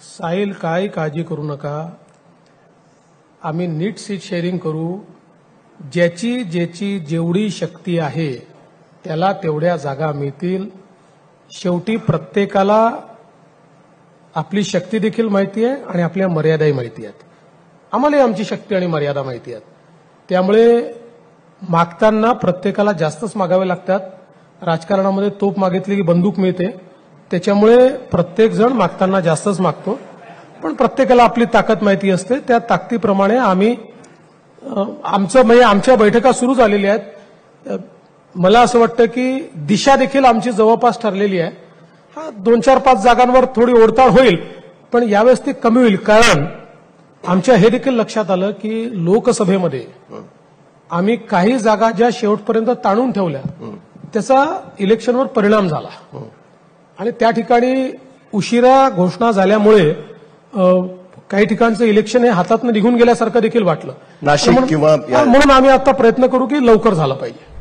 साहिल काही काळजी करू नका, आम्ही नीट सीट शेअरिंग करू. ज्याची ज्याची जेवढी शक्ती आहे त्याला तेवढ्या जागा मिळतील. शेवटी प्रत्येकाला आपली शक्ती देखील माहिती आहे आणि आपल्या मर्यादाही माहिती आहेत. आम्हालाही आमची शक्ती आणि मर्यादा माहिती आहेत. त्यामुळे मागताना प्रत्येकाला जास्तच मागावे लागतात. राजकारणामध्ये तोप मागितली की बंदूक मिळते, त्याच्यामुळे प्रत्येकजण मागताना जास्तच मागतो. पण प्रत्येकाला आपली ताकद माहिती असते. त्या ताकदीप्रमाणे आम्ही आमच्या बैठका सुरू झालेल्या आहेत. मला असं वाटतं की दिशा देखील आमची जवळपास ठरलेली आहे. 2-4-5 जागांवर थोडी ओढताण होईल, पण यावेळेस ती कमी होईल. कारण आमच्या हे देखील लक्षात आलं की लोकसभेमध्ये आम्ही काही जागा ज्या शेवटपर्यंत ताणून ठेवल्या त्याचा इलेक्शनवर परिणाम झाला आणि त्या ठिकाणी उशिरा घोषणा झाल्यामुळे काही ठिकाणचं इलेक्शन हे हातातून निघून गेल्यासारखं देखील वाटलं. नाशिक किंवा म्हणून आम्ही आता प्रयत्न करू की लवकर झालं पाहिजे.